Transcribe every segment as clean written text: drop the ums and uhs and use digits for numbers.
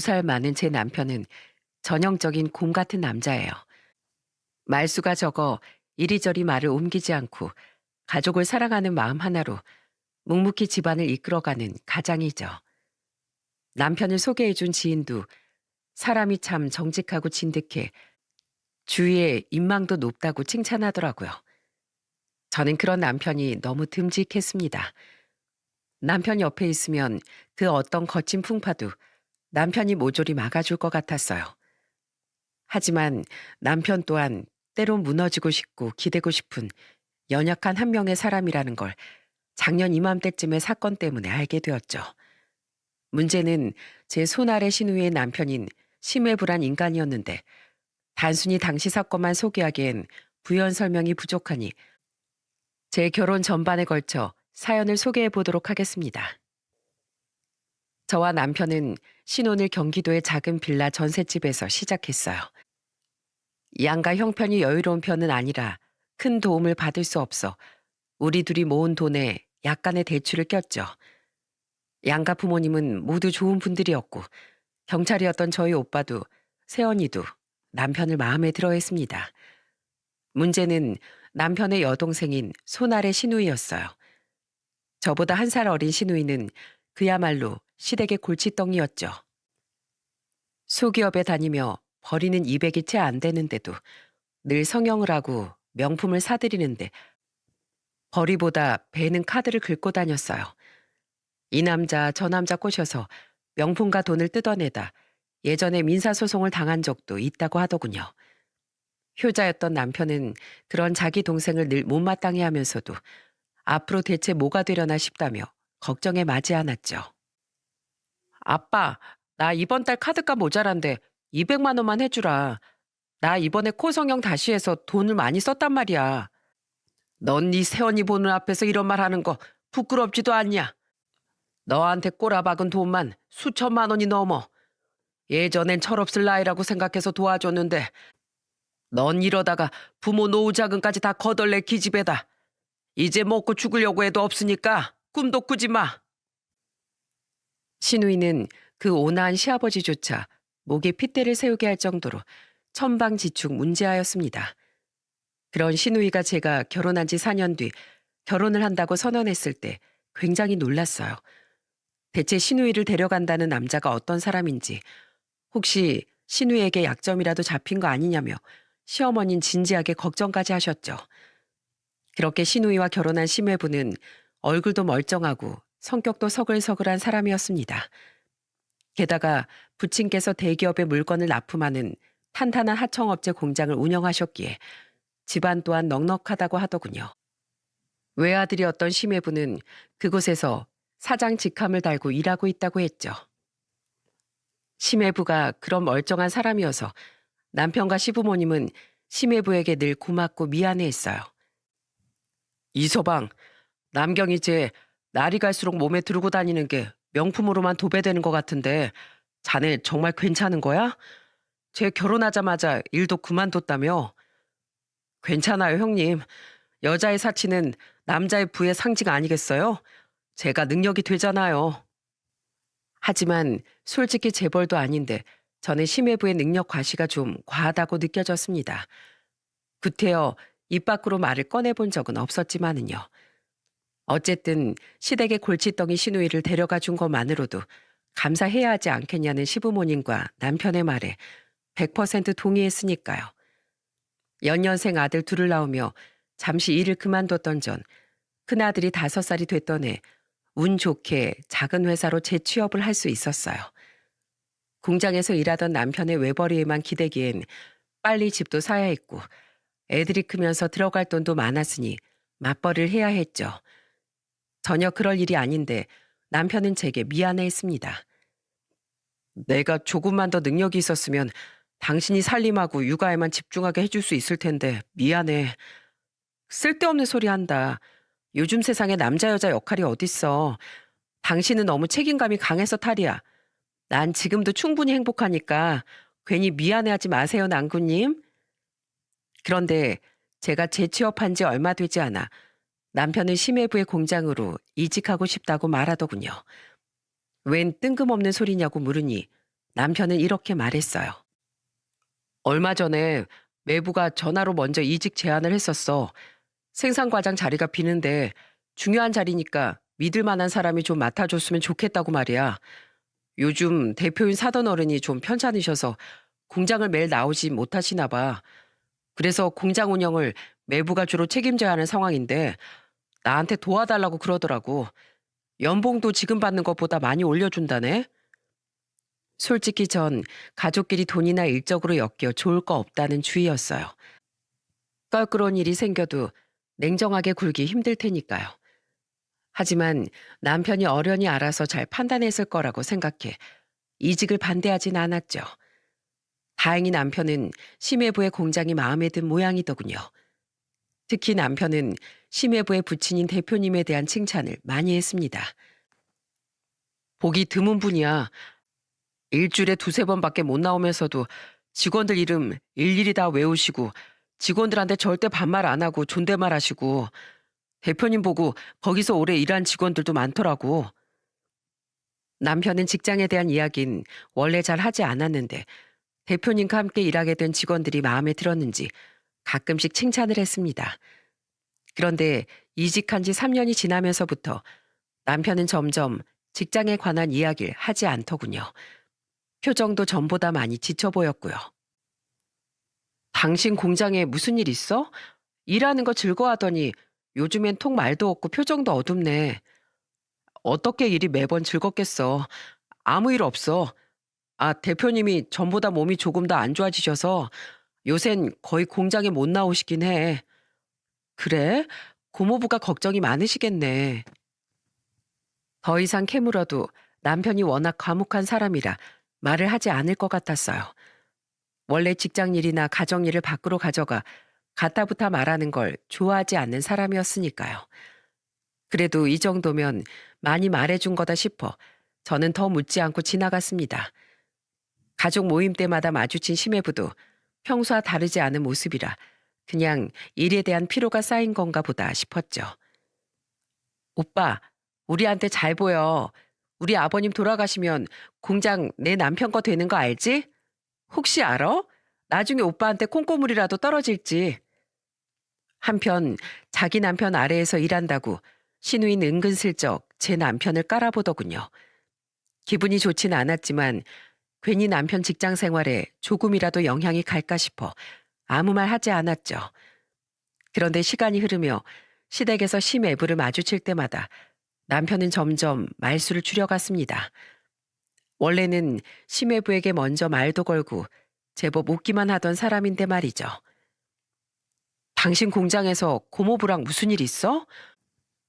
2살 많은 제 남편은 전형적인 곰 같은 남자예요. 말수가 적어 이리저리 말을 옮기지 않고 가족을 사랑하는 마음 하나로 묵묵히 집안을 이끌어가는 가장이죠. 남편을 소개해준 지인도 사람이 참 정직하고 진득해 주위에 인망도 높다고 칭찬하더라고요. 저는 그런 남편이 너무 듬직했습니다. 남편 옆에 있으면 그 어떤 거친 풍파도 남편이 모조리 막아줄 것 같았어요. 하지만 남편 또한 때론 무너지고 싶고 기대고 싶은 연약한 한 명의 사람이라는 걸 작년 이맘때쯤의 사건 때문에 알게 되었죠. 문제는 제 손아래 시누이의 남편인 심해불한 인간이었는데 단순히 당시 사건만 소개하기엔 부연 설명이 부족하니 제 결혼 전반에 걸쳐 사연을 소개해 보도록 하겠습니다. 저와 남편은 신혼을 경기도의 작은 빌라 전셋집에서 시작했어요. 양가 형편이 여유로운 편은 아니라 큰 도움을 받을 수 없어 우리 둘이 모은 돈에 약간의 대출을 꼈죠. 양가 부모님은 모두 좋은 분들이었고 경찰이었던 저희 오빠도 새언니도 남편을 마음에 들어 했습니다. 문제는 남편의 여동생인 손아래 시누이였어요. 저보다 한 살 어린 시누이는 그야말로 시댁의 골칫덩이였죠. 소기업에 다니며 벌이는 200이 채 안 되는데도 늘 성형을 하고 명품을 사들이는데 벌이보다 배는 카드를 긁고 다녔어요. 이 남자 저 남자 꼬셔서 명품과 돈을 뜯어내다 예전에 민사소송을 당한 적도 있다고 하더군요. 효자였던 남편은 그런 자기 동생을 늘 못마땅해 하면서도 앞으로 대체 뭐가 되려나 싶다며 걱정에 맞이 않았죠. 아빠, 나 이번 달 카드값 모자란데 200만 원만 해주라. 나 이번에 코 성형 다시 해서 돈을 많이 썼단 말이야. 넌 네 새언니 보는 앞에서 이런 말 하는 거 부끄럽지도 않냐? 너한테 꼬라박은 돈만 수천만 원이 넘어. 예전엔 철없을 나이라고 생각해서 도와줬는데 넌 이러다가 부모 노후 자금까지 다 거덜내 기집애다. 이제 먹고 죽으려고 해도 없으니까 꿈도 꾸지 마. 신우이는 그 온화한 시아버지조차 목에 핏대를 세우게 할 정도로 천방지축 문제아였습니다. 그런 신우이가 제가 결혼한 지 4년 뒤 결혼을 한다고 선언했을 때 굉장히 놀랐어요. 대체 신우이를 데려간다는 남자가 어떤 사람인지, 혹시 신우이에게 약점이라도 잡힌 거 아니냐며 시어머니는 진지하게 걱정까지 하셨죠. 그렇게 신우이와 결혼한 심해부는 얼굴도 멀쩡하고 성격도 서글서글한 사람이었습니다. 게다가 부친께서 대기업의 물건을 납품하는 탄탄한 하청업체 공장을 운영하셨기에 집안 또한 넉넉하다고 하더군요. 외아들이었던 심해부는 그곳에서 사장 직함을 달고 일하고 있다고 했죠. 심해부가 그런 멀쩡한 사람이어서 남편과 시부모님은 심해부에게 늘 고맙고 미안해했어요. 이서방, 남경이 쟤 날이 갈수록 몸에 들고 다니는 게 명품으로만 도배되는 것 같은데 자네 정말 괜찮은 거야? 쟤 결혼하자마자 일도 그만뒀다며? 괜찮아요, 형님. 여자의 사치는 남자의 부의 상징 아니겠어요? 제가 능력이 되잖아요. 하지만 솔직히 재벌도 아닌데 저는 심해부의 능력 과시가 좀 과하다고 느껴졌습니다. 구태여 입 밖으로 말을 꺼내본 적은 없었지만은요. 어쨌든 시댁의 골칫덩이 시누이를 데려가 준 것만으로도 감사해야 하지 않겠냐는 시부모님과 남편의 말에 100% 동의했으니까요. 연년생 아들 둘을 낳으며 잠시 일을 그만뒀던 전 큰아들이 5살이 됐던 해 운 좋게 작은 회사로 재취업을 할 수 있었어요. 공장에서 일하던 남편의 외벌이에만 기대기엔 빨리 집도 사야 했고 애들이 크면서 들어갈 돈도 많았으니 맞벌이를 해야 했죠. 전혀 그럴 일이 아닌데 남편은 제게 미안해했습니다. 내가 조금만 더 능력이 있었으면 당신이 살림하고 육아에만 집중하게 해줄 수 있을 텐데 미안해. 쓸데없는 소리 한다. 요즘 세상에 남자 여자 역할이 어딨어. 당신은 너무 책임감이 강해서 탈이야. 난 지금도 충분히 행복하니까 괜히 미안해하지 마세요, 낭구님. 그런데 제가 재취업한 지 얼마 되지 않아 남편은 심해부의 공장으로 이직하고 싶다고 말하더군요. 웬 뜬금없는 소리냐고 물으니 남편은 이렇게 말했어요. 얼마 전에 매부가 전화로 먼저 이직 제안을 했었어. 생산과장 자리가 비는데 중요한 자리니까 믿을 만한 사람이 좀 맡아줬으면 좋겠다고 말이야. 요즘 대표인 사돈 어른이 좀 편찮으셔서 공장을 매일 나오지 못하시나 봐. 그래서 공장 운영을 매부가 주로 책임져야 하는 상황인데 나한테 도와달라고 그러더라고. 연봉도 지금 받는 것보다 많이 올려준다네. 솔직히 전 가족끼리 돈이나 일적으로 엮여 좋을 거 없다는 주의였어요. 껄끄러운 일이 생겨도 냉정하게 굴기 힘들 테니까요. 하지만 남편이 어련히 알아서 잘 판단했을 거라고 생각해 이직을 반대하진 않았죠. 다행히 남편은 심해부의 공장이 마음에 든 모양이더군요. 특히 남편은 심해부의 부친인 대표님에 대한 칭찬을 많이 했습니다. 보기 드문 분이야. 일주일에 두세 번밖에 못 나오면서도 직원들 이름 일일이 다 외우시고 직원들한테 절대 반말 안 하고 존댓말 하시고 대표님 보고 거기서 오래 일한 직원들도 많더라고. 남편은 직장에 대한 이야기는 원래 잘 하지 않았는데 대표님과 함께 일하게 된 직원들이 마음에 들었는지 가끔씩 칭찬을 했습니다. 그런데 이직한 지 3년이 지나면서부터 남편은 점점 직장에 관한 이야기를 하지 않더군요. 표정도 전보다 많이 지쳐 보였고요. 당신 공장에 무슨 일 있어? 일하는 거 즐거워하더니 요즘엔 통 말도 없고 표정도 어둡네. 어떻게 일이 매번 즐겁겠어. 아무 일 없어. 아, 대표님이 전보다 몸이 조금 더 안 좋아지셔서 요샌 거의 공장에 못 나오시긴 해. 그래? 고모부가 걱정이 많으시겠네. 더 이상 캐물어도 남편이 워낙 과묵한 사람이라 말을 하지 않을 것 같았어요. 원래 직장 일이나 가정 일을 밖으로 가져가 가타부타 말하는 걸 좋아하지 않는 사람이었으니까요. 그래도 이 정도면 많이 말해준 거다 싶어 저는 더 묻지 않고 지나갔습니다. 가족 모임 때마다 마주친 심해부도 평소와 다르지 않은 모습이라 그냥 일에 대한 피로가 쌓인 건가 보다 싶었죠. 오빠, 우리한테 잘 보여. 우리 아버님 돌아가시면 공장 내 남편 거 되는 거 알지? 혹시 알아? 나중에 오빠한테 콩고물이라도 떨어질지. 한편 자기 남편 아래에서 일한다고 시누이는 은근슬쩍 제 남편을 깔아보더군요. 기분이 좋진 않았지만 괜히 남편 직장 생활에 조금이라도 영향이 갈까 싶어 아무 말 하지 않았죠. 그런데 시간이 흐르며 시댁에서 심애부를 마주칠 때마다 남편은 점점 말수를 줄여갔습니다. 원래는 심애부에게 먼저 말도 걸고 제법 웃기만 하던 사람인데 말이죠. 당신 공장에서 고모부랑 무슨 일 있어?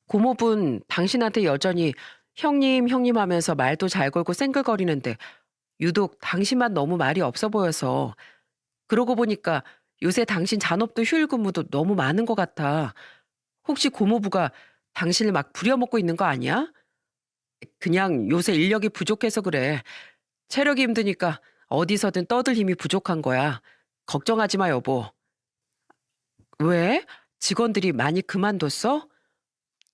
고모분 당신한테 여전히 형님 형님 하면서 말도 잘 걸고 쌩글거리는데 유독 당신만 너무 말이 없어 보여서 그러고 보니까 요새 당신 잔업도 휴일 근무도 너무 많은 것 같아. 혹시 고모부가 당신을 막 부려먹고 있는 거 아니야? 그냥 요새 인력이 부족해서 그래. 체력이 힘드니까 어디서든 떠들 힘이 부족한 거야. 걱정하지 마, 여보. 왜? 직원들이 많이 그만뒀어?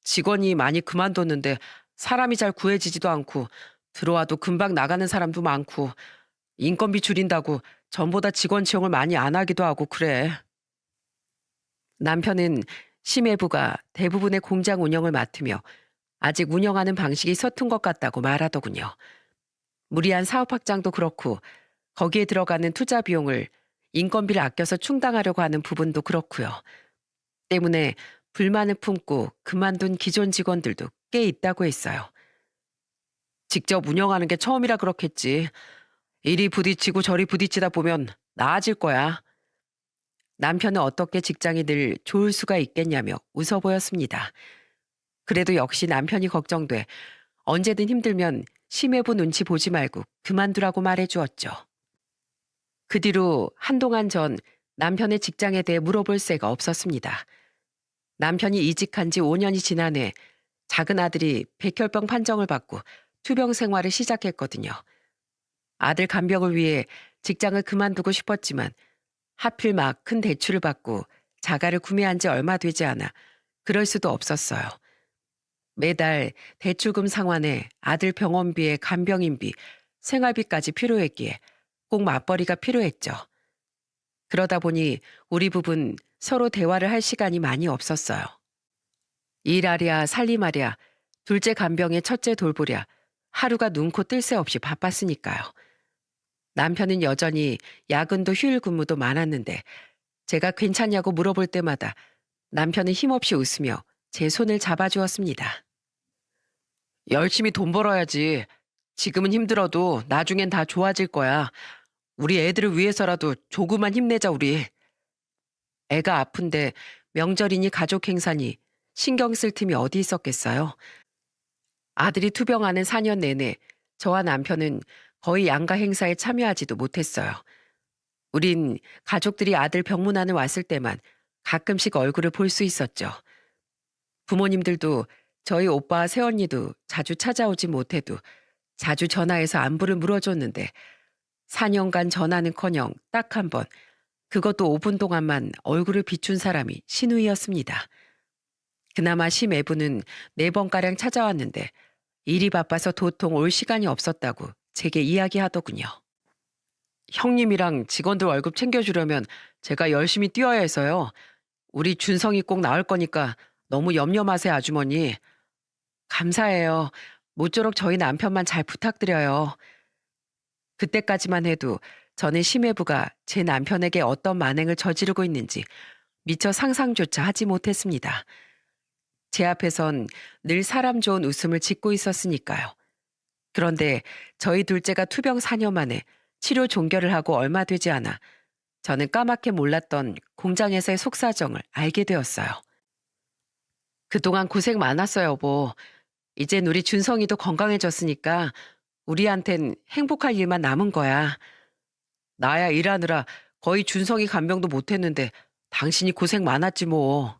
직원이 많이 그만뒀는데 사람이 잘 구해지지도 않고 들어와도 금방 나가는 사람도 많고 인건비 줄인다고 전보다 직원 채용을 많이 안 하기도 하고 그래. 남편은 심해부가 대부분의 공장 운영을 맡으며 아직 운영하는 방식이 서툰 것 같다고 말하더군요. 무리한 사업 확장도 그렇고 거기에 들어가는 투자 비용을 인건비를 아껴서 충당하려고 하는 부분도 그렇고요. 때문에 불만을 품고 그만둔 기존 직원들도 꽤 있다고 했어요. 직접 운영하는 게 처음이라 그렇겠지. 이리 부딪히고 저리 부딪히다 보면 나아질 거야. 남편은 어떻게 직장이 늘 좋을 수가 있겠냐며 웃어 보였습니다. 그래도 역시 남편이 걱정돼 언제든 힘들면 심해부 눈치 보지 말고 그만두라고 말해주었죠. 그 뒤로 한동안 전 남편의 직장에 대해 물어볼 새가 없었습니다. 남편이 이직한 지 5년이 지난해 작은 아들이 백혈병 판정을 받고 투병 생활을 시작했거든요. 아들 간병을 위해 직장을 그만두고 싶었지만 하필 막 큰 대출을 받고 자가를 구매한 지 얼마 되지 않아 그럴 수도 없었어요. 매달 대출금 상환에 아들 병원비에 간병인비, 생활비까지 필요했기에 꼭 맞벌이가 필요했죠. 그러다 보니 우리 부부는 서로 대화를 할 시간이 많이 없었어요. 일하랴 살림하랴 둘째 간병에 첫째 돌보랴 하루가 눈코 뜰 새 없이 바빴으니까요. 남편은 여전히 야근도 휴일 근무도 많았는데 제가 괜찮냐고 물어볼 때마다 남편은 힘없이 웃으며 제 손을 잡아주었습니다. 열심히 돈 벌어야지. 지금은 힘들어도 나중엔 다 좋아질 거야. 우리 애들을 위해서라도 조금만 힘내자 우리. 애가 아픈데 명절이니 가족 행사니 신경 쓸 틈이 어디 있었겠어요. 아들이 투병하는 4년 내내 저와 남편은 거의 양가 행사에 참여하지도 못했어요. 우린 가족들이 아들 병문안을 왔을 때만 가끔씩 얼굴을 볼 수 있었죠. 부모님들도 저희 오빠와 새언니도 자주 찾아오지 못해도 자주 전화해서 안부를 물어줬는데 4년간 전화는커녕 딱 한 번, 그것도 5분 동안만 얼굴을 비춘 사람이 신우이였습니다. 그나마 심애부는 4번가량 찾아왔는데 일이 바빠서 도통 올 시간이 없었다고 제게 이야기하더군요. 형님이랑 직원들 월급 챙겨주려면 제가 열심히 뛰어야 해서요. 우리 준성이 꼭 나을 거니까 너무 염려 마세요, 아주머니. 감사해요. 모쪼록 저희 남편만 잘 부탁드려요. 그때까지만 해도 저는 심해부가 제 남편에게 어떤 만행을 저지르고 있는지 미처 상상조차 하지 못했습니다. 제 앞에선 늘 사람 좋은 웃음을 짓고 있었으니까요. 그런데 저희 둘째가 투병 4년 만에 치료 종결을 하고 얼마 되지 않아 저는 까맣게 몰랐던 공장에서의 속사정을 알게 되었어요. 그동안 고생 많았어요, 여보. 이젠 우리 준성이도 건강해졌으니까 우리한텐 행복할 일만 남은 거야. 나야 일하느라 거의 준성이 간병도 못했는데 당신이 고생 많았지 뭐.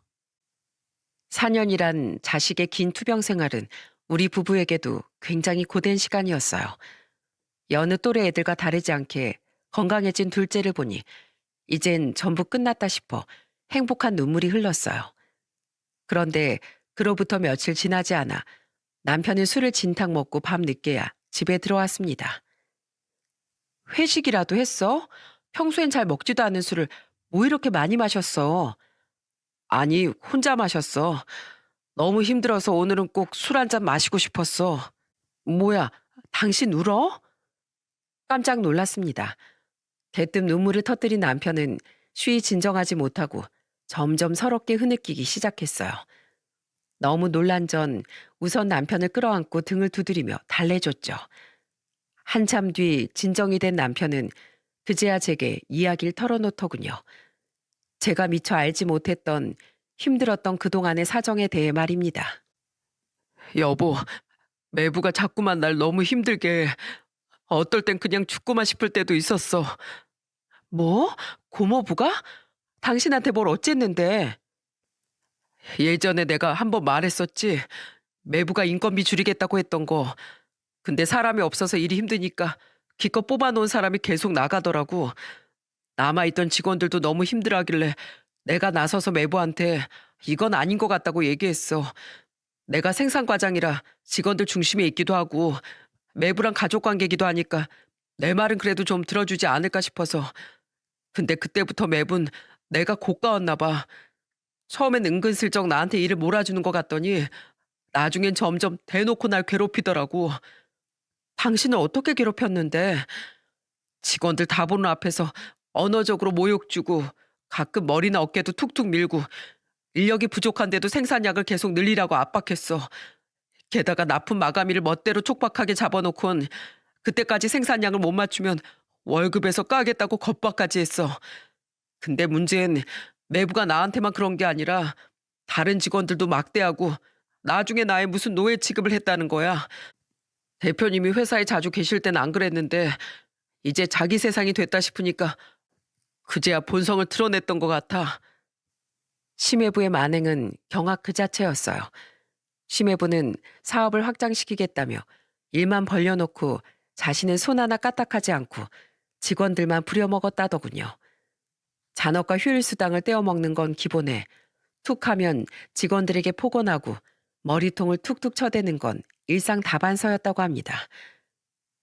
4년이란 자식의 긴 투병 생활은 우리 부부에게도 굉장히 고된 시간이었어요. 여느 또래 애들과 다르지 않게 건강해진 둘째를 보니 이젠 전부 끝났다 싶어 행복한 눈물이 흘렀어요. 그런데 그로부터 며칠 지나지 않아 남편은 술을 진탕 먹고 밤늦게야 집에 들어왔습니다. 회식이라도 했어? 평소엔 잘 먹지도 않은 술을 뭐 이렇게 많이 마셨어? 아니, 혼자 마셨어. 너무 힘들어서 오늘은 꼭 술 한 잔 마시고 싶었어. 뭐야, 당신 울어? 깜짝 놀랐습니다. 대뜸 눈물을 터뜨린 남편은 쉬이 진정하지 못하고 점점 서럽게 흐느끼기 시작했어요. 너무 놀란 전 우선 남편을 끌어안고 등을 두드리며 달래줬죠. 한참 뒤 진정이 된 남편은 그제야 제게 이야기를 털어놓더군요. 제가 미처 알지 못했던 힘들었던 그동안의 사정에 대해 말입니다. 여보, 매부가 자꾸만 날 너무 힘들게 해. 어떨 땐 그냥 죽고만 싶을 때도 있었어. 뭐? 고모부가? 당신한테 뭘 어쨌는데? 예전에 내가 한번 말했었지. 매부가 인건비 줄이겠다고 했던 거. 근데 사람이 없어서 일이 힘드니까 기껏 뽑아놓은 사람이 계속 나가더라고. 남아있던 직원들도 너무 힘들어하길래 내가 나서서 매부한테 이건 아닌 것 같다고 얘기했어. 내가 생산과장이라 직원들 중심에 있기도 하고 매부랑 가족관계기도 하니까 내 말은 그래도 좀 들어주지 않을까 싶어서. 근데 그때부터 매부는 내가 고가웠나 봐. 처음엔 은근슬쩍 나한테 일을 몰아주는 것 같더니 나중엔 점점 대놓고 날 괴롭히더라고. 당신을 어떻게 괴롭혔는데? 직원들 다 보는 앞에서 언어적으로 모욕 주고 가끔 머리나 어깨도 툭툭 밀고 인력이 부족한데도 생산량을 계속 늘리라고 압박했어. 게다가 납품 마감일을 멋대로 촉박하게 잡아놓곤 그때까지 생산량을 못 맞추면 월급에서 까겠다고 겁박까지 했어. 근데 문제는 매부가 나한테만 그런 게 아니라 다른 직원들도 막대하고 나중에 나의 무슨 노예 취급을 했다는 거야. 대표님이 회사에 자주 계실 땐 안 그랬는데 이제 자기 세상이 됐다 싶으니까 그제야 본성을 드러냈던 것 같아. 심해부의 만행은 경악 그 자체였어요. 심해부는 사업을 확장시키겠다며 일만 벌려놓고 자신은 손 하나 까딱하지 않고 직원들만 부려먹었다더군요. 잔업과 휴일수당을 떼어먹는 건 기본에 툭하면 직원들에게 폭언하고 머리통을 툭툭 쳐대는 건 일상 다반서였다고 합니다.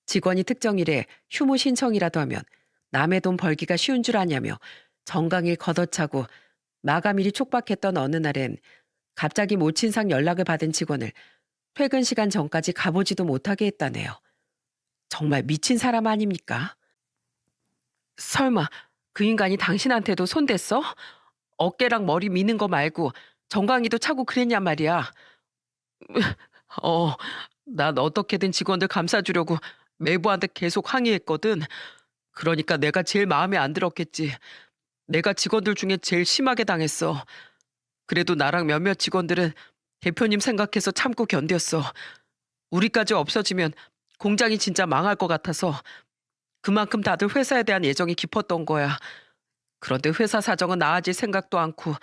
직원이 특정일에 휴무 신청이라도 하면 남의 돈 벌기가 쉬운 줄 아냐며 정강일 걷어차고 마감일이 촉박했던 어느 날엔 갑자기 모친상 연락을 받은 직원을 퇴근 시간 전까지 가보지도 못하게 했다네요. 정말 미친 사람 아닙니까? 설마 그 인간이 당신한테도 손댔어? 어깨랑 머리 미는 거 말고 정강이도 차고 그랬냔 말이야. 어, 난 어떻게든 직원들 감싸주려고 매부한테 계속 항의했거든. 그러니까 내가 제일 마음에 안 들었겠지. 내가 직원들 중에 제일 심하게 당했어. 그래도 나랑 몇몇 직원들은 대표님 생각해서 참고 견뎠어. 우리까지 없어지면 공장이 진짜 망할 것 같아서 그만큼 다들 회사에 대한 애정이 깊었던 거야. 그런데 회사 사정은 나아질 생각도 않고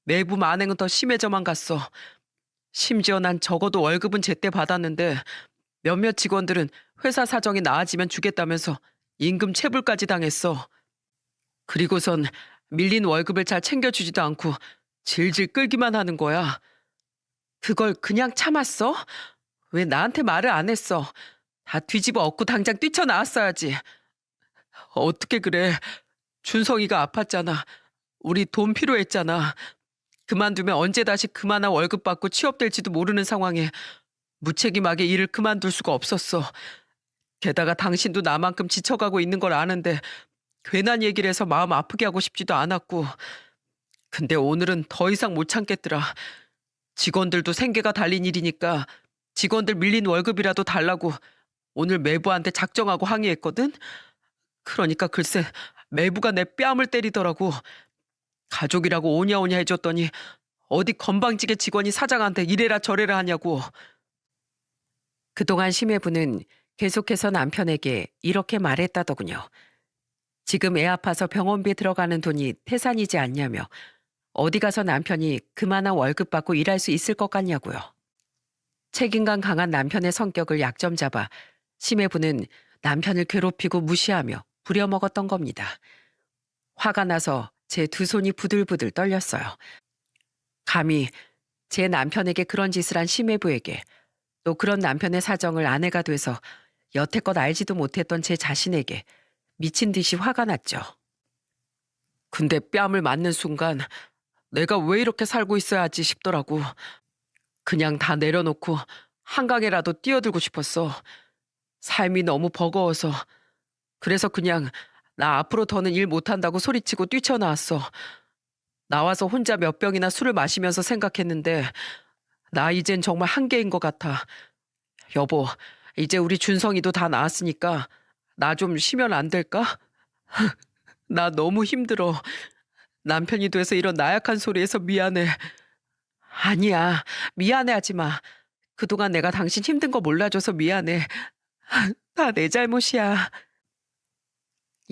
내부 만행은 더 심해져만 갔어. 심지어 난 적어도 월급은 제때 받았는데 몇몇 직원들은 회사 사정이 나아지면 주겠다면서 임금 체불까지 당했어. 그리고선 밀린 월급을 잘 챙겨주지도 않고 질질 끌기만 하는 거야. 그걸 그냥 참았어? 왜 나한테 말을 안 했어? 다 뒤집어 엎고 당장 뛰쳐나왔어야지. 어떻게 그래? 준성이가 아팠잖아. 우리 돈 필요했잖아. 그만두면 언제 다시 그만한 월급 받고 취업될지도 모르는 상황에 무책임하게 일을 그만둘 수가 없었어. 게다가 당신도 나만큼 지쳐가고 있는 걸 아는데 괜한 얘기를 해서 마음 아프게 하고 싶지도 않았고. 근데 오늘은 더 이상 못 참겠더라. 직원들도 생계가 달린 일이니까 직원들 밀린 월급이라도 달라고 오늘 매부한테 작정하고 항의했거든? 그러니까 글쎄 매부가 내 뺨을 때리더라고. 가족이라고 오냐오냐 해줬더니 어디 건방지게 직원이 사장한테 이래라 저래라 하냐고. 그동안 심해부는 계속해서 남편에게 이렇게 말했다더군요. 지금 애 아파서 병원비 들어가는 돈이 태산이지 않냐며 어디 가서 남편이 그만한 월급 받고 일할 수 있을 것 같냐고요. 책임감 강한 남편의 성격을 약점 잡아 심해부는 남편을 괴롭히고 무시하며 부려먹었던 겁니다. 화가 나서 제 두 손이 부들부들 떨렸어요. 감히 제 남편에게 그런 짓을 한 심해부에게 또 그런 남편의 사정을 아내가 돼서 여태껏 알지도 못했던 제 자신에게 미친 듯이 화가 났죠. 근데 뺨을 맞는 순간 내가 왜 이렇게 살고 있어야 하지 싶더라고. 그냥 다 내려놓고 한강에라도 뛰어들고 싶었어. 삶이 너무 버거워서. 그래서 그냥 나 앞으로 더는 일 못한다고 소리치고 뛰쳐나왔어. 나와서 혼자 몇 병이나 술을 마시면서 생각했는데 나 이젠 정말 한계인 것 같아. 여보, 이제 우리 준성이도 다 나았으니까 나 좀 쉬면 안 될까? 나 너무 힘들어. 남편이 돼서 이런 나약한 소리해서 미안해. 아니야, 미안해하지 마. 그동안 내가 당신 힘든 거 몰라줘서 미안해. 다 내 잘못이야.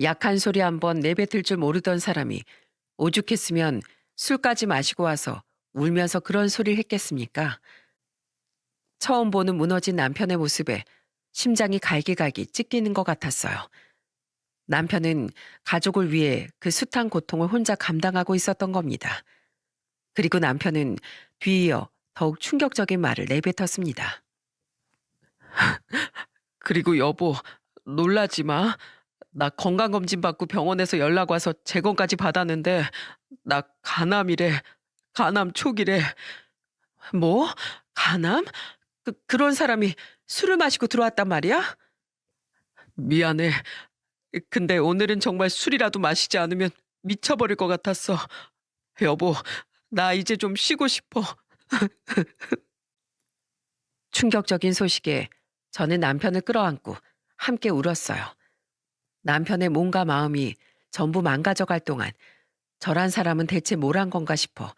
약한 소리 한번 내뱉을 줄 모르던 사람이 오죽했으면 술까지 마시고 와서 울면서 그런 소리를 했겠습니까? 처음 보는 무너진 남편의 모습에 심장이 갈기갈기 찢기는 것 같았어요. 남편은 가족을 위해 그 숱한 고통을 혼자 감당하고 있었던 겁니다. 그리고 남편은 뒤이어 더욱 충격적인 말을 내뱉었습니다. 그리고 여보, 놀라지 마. 나 건강검진 받고 병원에서 연락 와서 재검까지 받았는데 나 간암이래. 간암 초기래. 뭐? 간암? 그런 사람이 술을 마시고 들어왔단 말이야? 미안해. 근데 오늘은 정말 술이라도 마시지 않으면 미쳐버릴 것 같았어. 여보, 나 이제 좀 쉬고 싶어. 충격적인 소식에 저는 남편을 끌어안고 함께 울었어요. 남편의 몸과 마음이 전부 망가져갈 동안 저란 사람은 대체 뭘 한 건가 싶어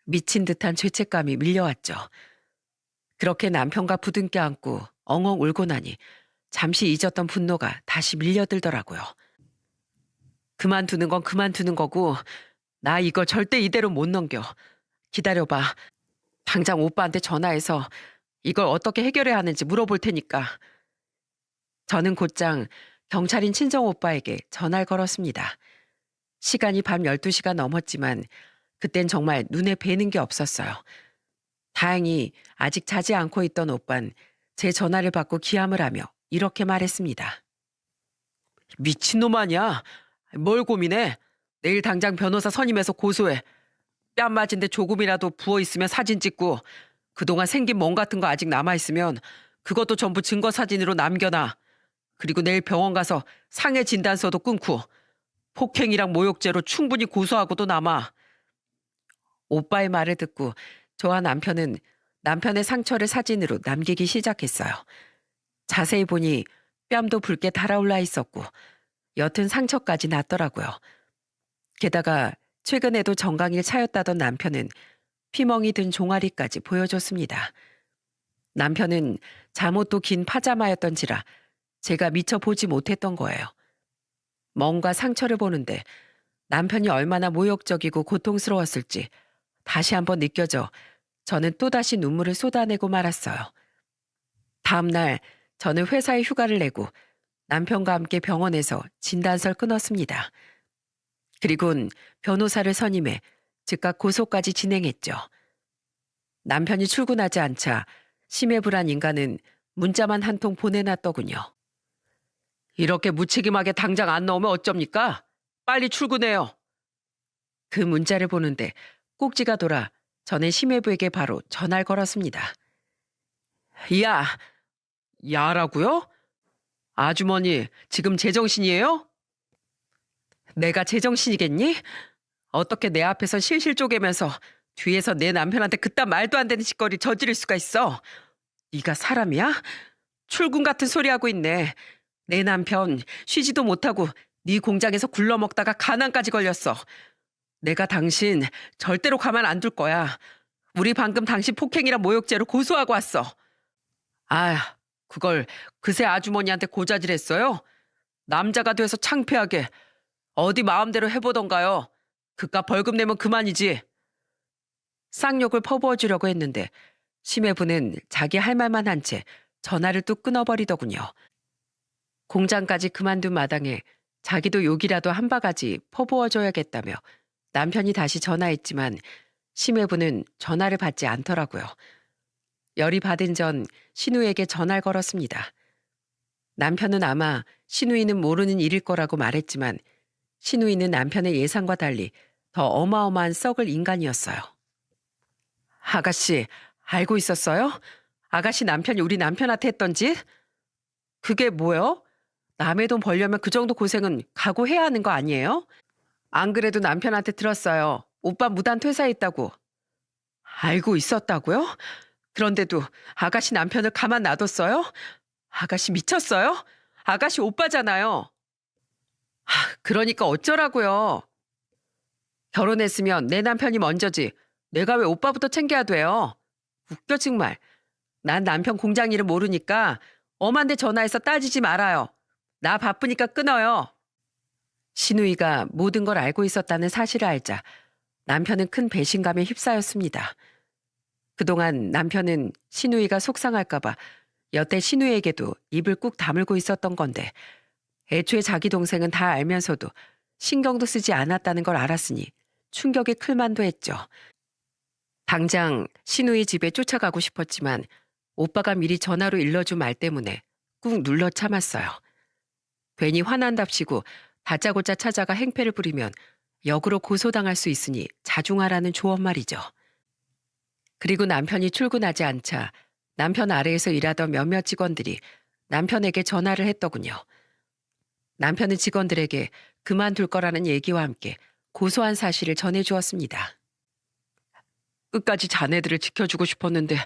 미친 듯한 죄책감이 밀려왔죠. 그렇게 남편과 부둥켜 안고 엉엉 울고 나니 잠시 잊었던 분노가 다시 밀려들더라고요. 그만두는 건 그만두는 거고 나 이거 절대 이대로 못 넘겨. 기다려봐. 당장 오빠한테 전화해서 이걸 어떻게 해결해야 하는지 물어볼 테니까. 저는 곧장 경찰인 친정 오빠에게 전화를 걸었습니다. 시간이 밤 12시가 넘었지만 그땐 정말 눈에 뵈는 게 없었어요. 다행히 아직 자지 않고 있던 오빤 제 전화를 받고 기함을 하며 이렇게 말했습니다. 미친놈 아니야? 뭘 고민해? 내일 당장 변호사 선임해서 고소해. 뺨 맞은 데 조금이라도 부어있으면 사진 찍고 그동안 생긴 멍 같은 거 아직 남아있으면 그것도 전부 증거 사진으로 남겨놔. 그리고 내일 병원 가서 상해 진단서도 끊고 폭행이랑 모욕죄로 충분히 고소하고도 남아. 오빠의 말을 듣고 저와 남편은 남편의 상처를 사진으로 남기기 시작했어요. 자세히 보니 뺨도 붉게 달아올라 있었고 옅은 상처까지 났더라고요. 게다가 최근에도 정강이를 차였다던 남편은 피멍이 든 종아리까지 보여줬습니다. 남편은 잠옷도 긴 파자마였던지라 제가 미처 보지 못했던 거예요. 멍과 상처를 보는데 남편이 얼마나 모욕적이고 고통스러웠을지 다시 한번 느껴져 저는 또다시 눈물을 쏟아내고 말았어요. 다음 날 저는 회사에 휴가를 내고 남편과 함께 병원에서 진단서를 끊었습니다. 그리고는 변호사를 선임해 즉각 고소까지 진행했죠. 남편이 출근하지 않자 심해불한 인간은 문자만 한 통 보내놨더군요. 이렇게 무책임하게 당장 안 나오면 어쩝니까? 빨리 출근해요. 그 문자를 보는데 꼭지가 돌아 저는 심해부에게 바로 전화를 걸었습니다. 야, 야라고요? 아주머니 지금 제정신이에요? 내가 제정신이겠니? 어떻게 내 앞에서 실실 쪼개면서 뒤에서 내 남편한테 그딴 말도 안 되는 짓거리 저지를 수가 있어? 네가 사람이야? 출근 같은 소리 하고 있네. 내 남편 쉬지도 못하고 네 공장에서 굴러먹다가 가난까지 걸렸어. 내가 당신 절대로 가만 안 둘 거야. 우리 방금 당신 폭행이랑 모욕죄로 고소하고 왔어. 아, 그걸 그새 아주머니한테 고자질했어요? 남자가 돼서 창피하게. 어디 마음대로 해보던가요. 그깟 벌금 내면 그만이지. 쌍욕을 퍼부어주려고 했는데 심해부는 자기 할 말만 한 채 전화를 뚝 끊어버리더군요. 공장까지 그만둔 마당에 자기도 욕이라도 한 바가지 퍼부어줘야겠다며 남편이 다시 전화했지만 심해부는 전화를 받지 않더라고요. 열이 받은 전 신우에게 전화를 걸었습니다. 남편은 아마 신우이는 모르는 일일 거라고 말했지만 신우이는 남편의 예상과 달리 더 어마어마한 썩을 인간이었어요. 아가씨, 알고 있었어요? 아가씨 남편이 우리 남편한테 했던 짓? 그게 뭐요? 남의 돈 벌려면 그 정도 고생은 각오해야 하는 거 아니에요? 안 그래도 남편한테 들었어요. 오빠 무단 퇴사했다고. 알고 있었다고요? 그런데도 아가씨 남편을 가만 놔뒀어요? 아가씨 미쳤어요? 아가씨 오빠잖아요. 그러니까 어쩌라고요? 결혼했으면 내 남편이 먼저지. 내가 왜 오빠부터 챙겨야 돼요? 웃겨 정말. 난 남편 공장 일을 모르니까 엄한테 전화해서 따지지 말아요. 나 바쁘니까 끊어요. 신우이가 모든 걸 알고 있었다는 사실을 알자 남편은 큰 배신감에 휩싸였습니다. 그동안 남편은 신우이가 속상할까봐 여태 신우이에게도 입을 꾹 다물고 있었던 건데 애초에 자기 동생은 다 알면서도 신경도 쓰지 않았다는 걸 알았으니 충격이 클만도 했죠. 당장 신우이 집에 쫓아가고 싶었지만 오빠가 미리 전화로 일러준 말 때문에 꾹 눌러 참았어요. 괜히 화난답시고 다짜고짜 찾아가 행패를 부리면 역으로 고소당할 수 있으니 자중하라는 조언 말이죠. 그리고 남편이 출근하지 않자 남편 아래에서 일하던 몇몇 직원들이 남편에게 전화를 했더군요. 남편은 직원들에게 그만둘 거라는 얘기와 함께 고소한 사실을 전해주었습니다. 끝까지 자네들을 지켜주고 싶었는데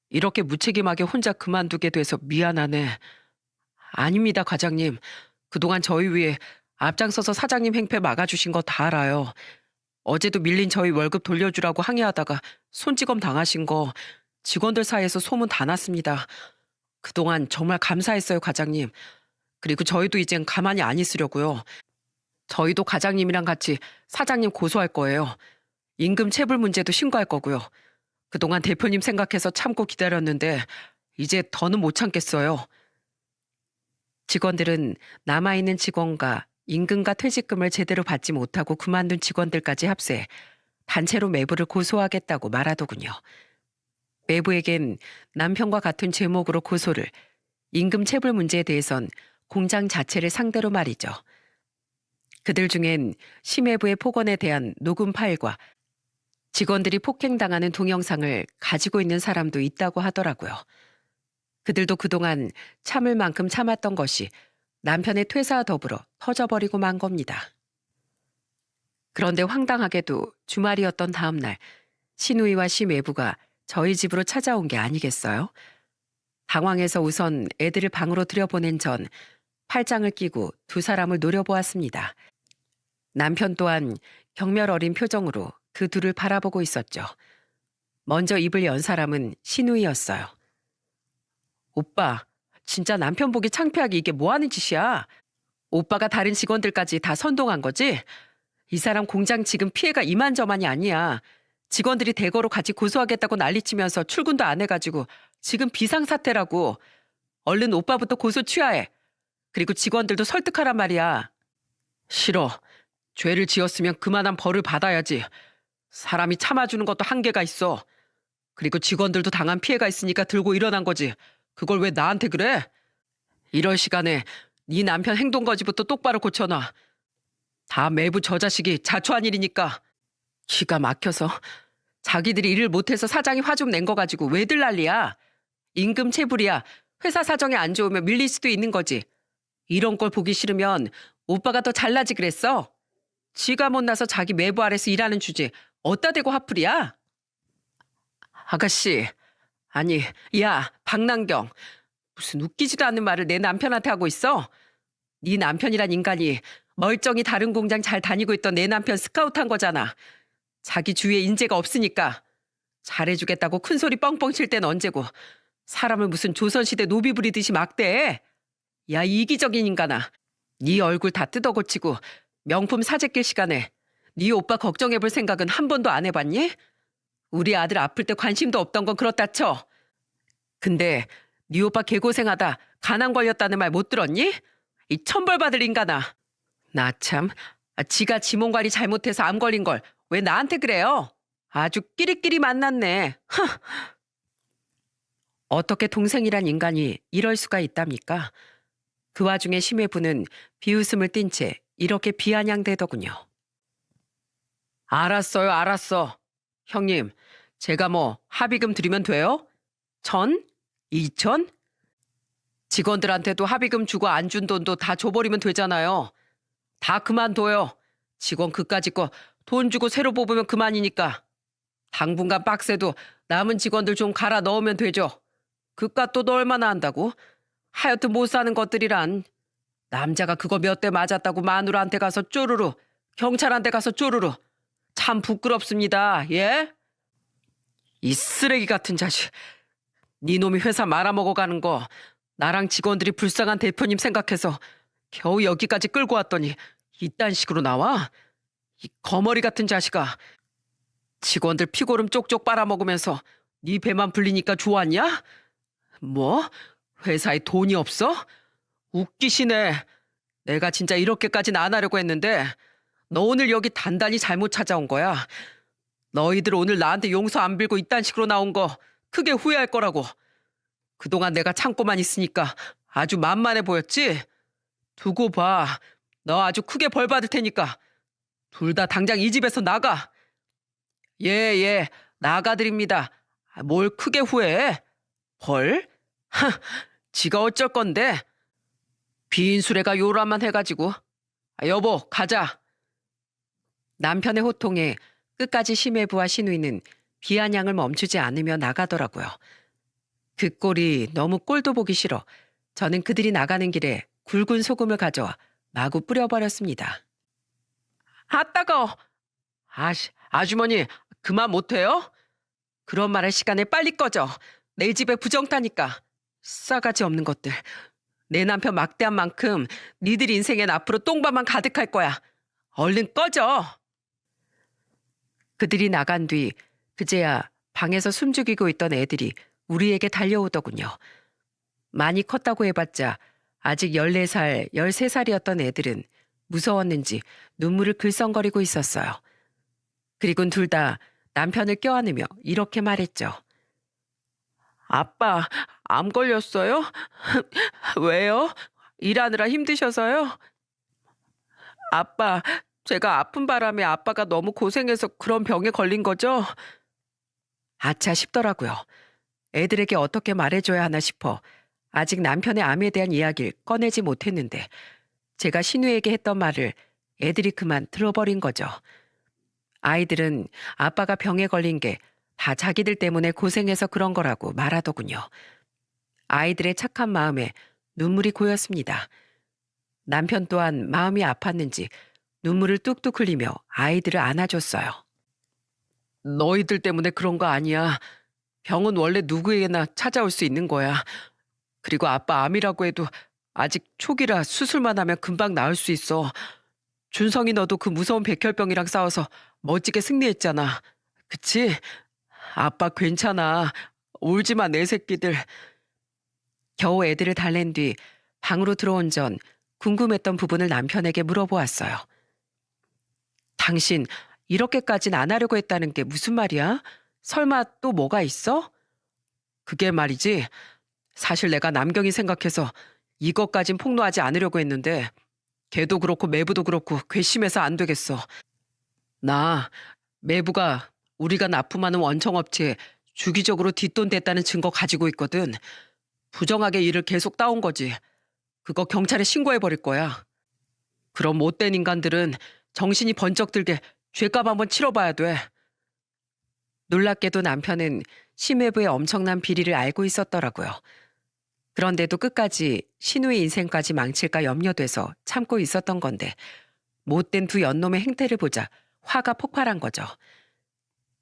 이렇게 무책임하게 혼자 그만두게 돼서 미안하네. 아닙니다, 과장님. 그동안 저희 위해 앞장서서 사장님 행패 막아주신 거 다 알아요. 어제도 밀린 저희 월급 돌려주라고 항의하다가 손찌검 당하신 거 직원들 사이에서 소문 다 났습니다. 그동안 정말 감사했어요, 과장님. 그리고 저희도 이젠 가만히 안 있으려고요. 저희도 과장님이랑 같이 사장님 고소할 거예요. 임금 체불 문제도 신고할 거고요. 그동안 대표님 생각해서 참고 기다렸는데 이제 더는 못 참겠어요. 직원들은 남아있는 직원과 임금과 퇴직금을 제대로 받지 못하고 그만둔 직원들까지 합세해 단체로 매부를 고소하겠다고 말하더군요. 매부에겐 남편과 같은 제목으로 고소를 임금 체불 문제에 대해선 공장 자체를 상대로 말이죠. 그들 중엔 심해부의 폭언에 대한 녹음 파일과 직원들이 폭행당하는 동영상을 가지고 있는 사람도 있다고 하더라고요. 그들도 그동안 참을 만큼 참았던 것이 남편의 퇴사와 더불어 터져버리고 만 겁니다. 그런데 황당하게도 주말이었던 다음 날 시누이와 시매부가 저희 집으로 찾아온 게 아니겠어요? 당황해서 우선 애들을 방으로 들여보낸 전 팔짱을 끼고 두 사람을 노려보았습니다. 남편 또한 경멸 어린 표정으로 그 둘을 바라보고 있었죠. 먼저 입을 연 사람은 시누이였어요. 오빠, 진짜 남편 보기 창피하게 이게 뭐 하는 짓이야? 오빠가 다른 직원들까지 다 선동한 거지? 이 사람 공장 지금 피해가 이만저만이 아니야. 직원들이 대거로 같이 고소하겠다고 난리치면서 출근도 안 해가지고 지금 비상사태라고. 얼른 오빠부터 고소 취하해. 그리고 직원들도 설득하란 말이야. 싫어. 죄를 지었으면 그만한 벌을 받아야지. 사람이 참아주는 것도 한계가 있어. 그리고 직원들도 당한 피해가 있으니까 들고 일어난 거지. 그걸 왜 나한테 그래? 이럴 시간에 네 남편 행동거지부터 똑바로 고쳐놔. 다 매부 저 자식이 자초한 일이니까. 기가 막혀서 자기들이 일을 못해서 사장이 화 좀 낸 거 가지고 왜들 난리야. 임금 체불이야. 회사 사정이 안 좋으면 밀릴 수도 있는 거지. 이런 걸 보기 싫으면 오빠가 더 잘나지 그랬어. 지가 못나서 자기 매부 아래서 일하는 주제 어디다 대고 화풀이야? 아가씨, 아니, 야, 박남경, 무슨 웃기지도 않는 말을 내 남편한테 하고 있어? 네 남편이란 인간이 멀쩡히 다른 공장 잘 다니고 있던 내 남편 스카우트한 거잖아. 자기 주위에 인재가 없으니까. 잘해주겠다고 큰 소리 뻥뻥 칠 땐 언제고 사람을 무슨 조선시대 노비 부리듯이 막대. 야, 이기적인 인간아. 네 얼굴 다 뜯어고치고 명품 사재 낄 시간에 네 오빠 걱정해볼 생각은 한 번도 안 해봤니? 우리 아들 아플 때 관심도 없던 건 그렇다 쳐. 근데 네 오빠 개고생하다 가난 걸렸다는 말 못 들었니? 이 천벌받을 인간아. 나 참, 지가 지몸 관리 잘못해서 암 걸린 걸 왜 나한테 그래요? 아주 끼리끼리 만났네. 어떻게 동생이란 인간이 이럴 수가 있답니까? 그 와중에 심해부는 비웃음을 띤 채 이렇게 비아냥대더군요. 알았어요, 알았어. 형님, 제가 뭐 합의금 드리면 돼요? 1,000? 2,000? 직원들한테도 합의금 주고 안 준 돈도 다 줘버리면 되잖아요. 다 그만둬요. 직원 그까짓 거 돈 주고 새로 뽑으면 그만이니까. 당분간 빡세도 남은 직원들 좀 갈아 넣으면 되죠. 그깟 또 얼마나 한다고? 하여튼 못 사는 것들이란. 남자가 그거 몇 대 맞았다고 마누라한테 가서 쪼르르, 경찰한테 가서 쪼르르. 참 부끄럽습니다. 예? 이 쓰레기 같은 자식. 네 놈이 회사 말아먹어가는 거 나랑 직원들이 불쌍한 대표님 생각해서 겨우 여기까지 끌고 왔더니 이딴 식으로 나와? 이 거머리 같은 자식아. 직원들 피고름 쪽쪽 빨아먹으면서 네 배만 불리니까 좋았냐? 뭐? 회사에 돈이 없어? 웃기시네. 내가 진짜 이렇게까지는 안 하려고 했는데 너 오늘 여기 단단히 잘못 찾아온 거야. 너희들 오늘 나한테 용서 안 빌고 이딴 식으로 나온 거 크게 후회할 거라고. 그동안 내가 참고만 있으니까 아주 만만해 보였지? 두고 봐. 너 아주 크게 벌 받을 테니까. 둘 다 당장 이 집에서 나가. 예, 나가드립니다. 뭘 크게 후회해? 벌? 하, 지가 어쩔 건데. 빈수레가 요란만 해가지고. 여보, 가자. 남편의 호통에 끝까지 심해부와 시누이는 비아냥을 멈추지 않으며 나가더라고요. 그 꼴이 너무 꼴도 보기 싫어 저는 그들이 나가는 길에 굵은 소금을 가져와 마구 뿌려버렸습니다. 아, 따가워. 아주머니, 그만 못해요? 그런 말 할 시간에 빨리 꺼져. 내 집에 부정타니까. 싸가지 없는 것들. 내 남편 막대한 만큼 니들 인생엔 앞으로 똥밥만 가득할 거야. 얼른 꺼져. 그들이 나간 뒤 그제야 방에서 숨죽이고 있던 애들이 우리에게 달려오더군요. 많이 컸다고 해봤자 아직 14살, 13살이었던 애들은 무서웠는지 눈물을 글썽거리고 있었어요. 그리곤 둘 다 남편을 껴안으며 이렇게 말했죠. 아빠, 암 걸렸어요? 왜요? 일하느라 힘드셔서요? 아빠, 제가 아픈 바람에 아빠가 너무 고생해서 그런 병에 걸린 거죠? 아차 싶더라고요. 애들에게 어떻게 말해줘야 하나 싶어 아직 남편의 암에 대한 이야기를 꺼내지 못했는데 제가 신우에게 했던 말을 애들이 그만 들어버린 거죠. 아이들은 아빠가 병에 걸린 게 다 자기들 때문에 고생해서 그런 거라고 말하더군요. 아이들의 착한 마음에 눈물이 고였습니다. 남편 또한 마음이 아팠는지 눈물을 뚝뚝 흘리며 아이들을 안아줬어요. 너희들 때문에 그런 거 아니야. 병은 원래 누구에게나 찾아올 수 있는 거야. 그리고 아빠 암이라고 해도 아직 초기라 수술만 하면 금방 나을 수 있어. 준성이 너도 그 무서운 백혈병이랑 싸워서 멋지게 승리했잖아. 그치? 아빠 괜찮아. 울지 마, 내 새끼들. 겨우 애들을 달랜 뒤 방으로 들어온 전 궁금했던 부분을 남편에게 물어보았어요. 당신 이렇게까진 안 하려고 했다는 게 무슨 말이야? 설마 또 뭐가 있어? 그게 말이지. 사실 내가 남경이 생각해서 이것까진 폭로하지 않으려고 했는데 걔도 그렇고 매부도 그렇고 괘씸해서 안 되겠어. 나 매부가 우리가 납품하는 원청업체에 주기적으로 뒷돈 댔다는 증거 가지고 있거든. 부정하게 일을 계속 따온 거지. 그거 경찰에 신고해버릴 거야. 그럼 못된 인간들은 정신이 번쩍 들게 죗값 한번 치러봐야 돼. 놀랍게도 남편은 심해부의 엄청난 비리를 알고 있었더라고요. 그런데도 끝까지 신우의 인생까지 망칠까 염려돼서 참고 있었던 건데 못된 두 연놈의 행태를 보자 화가 폭발한 거죠.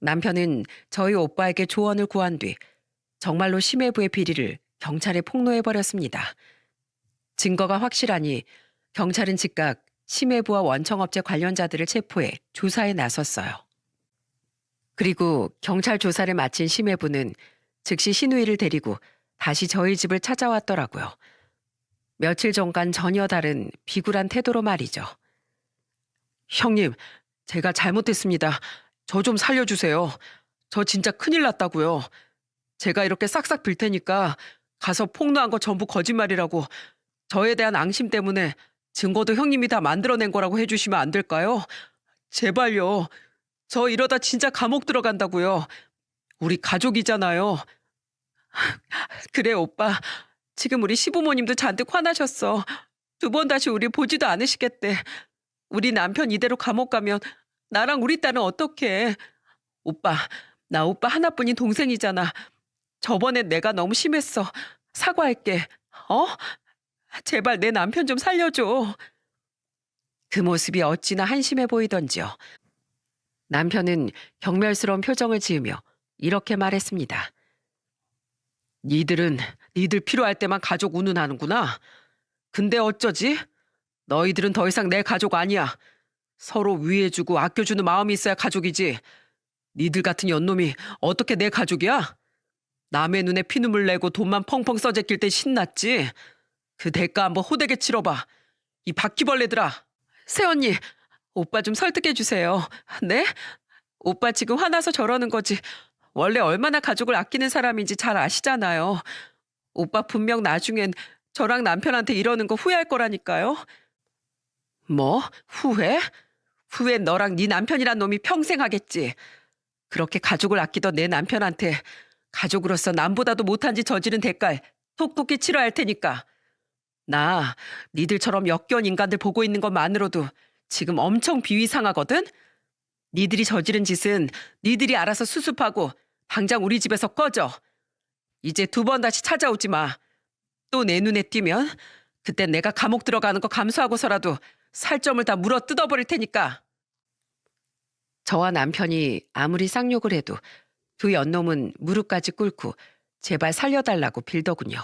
남편은 저희 오빠에게 조언을 구한 뒤 정말로 심해부의 비리를 경찰에 폭로해버렸습니다. 증거가 확실하니 경찰은 즉각 심해부와 원청업체 관련자들을 체포해 조사에 나섰어요. 그리고 경찰 조사를 마친 심해부는 즉시 신우이를 데리고 다시 저희 집을 찾아왔더라고요. 며칠 전간 전혀 다른 비굴한 태도로 말이죠. 형님, 제가 잘못했습니다. 저 좀 살려주세요. 저 진짜 큰일 났다고요. 제가 이렇게 싹싹 빌 테니까 가서 폭로한 거 전부 거짓말이라고 저에 대한 앙심 때문에 증거도 형님이 다 만들어낸 거라고 해주시면 안 될까요? 제발요. 저 이러다 진짜 감옥 들어간다고요. 우리 가족이잖아요. 그래 오빠. 지금 우리 시부모님도 잔뜩 화나셨어. 두 번 다시 우리 보지도 않으시겠대. 우리 남편 이대로 감옥 가면 나랑 우리 딸은 어떡해. 오빠, 나 오빠 하나뿐인 동생이잖아. 저번에 내가 너무 심했어. 사과할게. 어? 제발 내 남편 좀 살려줘. 그 모습이 어찌나 한심해 보이던지요. 남편은 경멸스러운 표정을 지으며 이렇게 말했습니다. 니들은 니들 필요할 때만 가족 운운하는구나. 근데 어쩌지? 너희들은 더 이상 내 가족 아니야. 서로 위해주고 아껴주는 마음이 있어야 가족이지. 니들 같은 연놈이 어떻게 내 가족이야? 남의 눈에 피눈물 내고 돈만 펑펑 써제낄 때 신났지. 그 대가 한번 호되게 치러봐. 이 바퀴벌레들아. 새언니, 오빠 좀 설득해 주세요. 네? 오빠 지금 화나서 저러는 거지. 원래 얼마나 가족을 아끼는 사람인지 잘 아시잖아요. 오빠 분명 나중엔 저랑 남편한테 이러는 거 후회할 거라니까요. 뭐? 후회? 후회는 너랑 네 남편이란 놈이 평생 하겠지. 그렇게 가족을 아끼던 내 남편한테 가족으로서 남보다도 못한 짓 저지른 대가에 톡톡히 치러야 할 테니까. 나 니들처럼 역겨운 인간들 보고 있는 것만으로도 지금 엄청 비위상하거든? 니들이 저지른 짓은 니들이 알아서 수습하고 당장 우리 집에서 꺼져. 이제 두 번 다시 찾아오지 마. 또 내 눈에 띄면 그땐 내가 감옥 들어가는 거 감수하고서라도 살점을 다 물어 뜯어버릴 테니까. 저와 남편이 아무리 쌍욕을 해도 두 연놈은 무릎까지 꿇고 제발 살려달라고 빌더군요.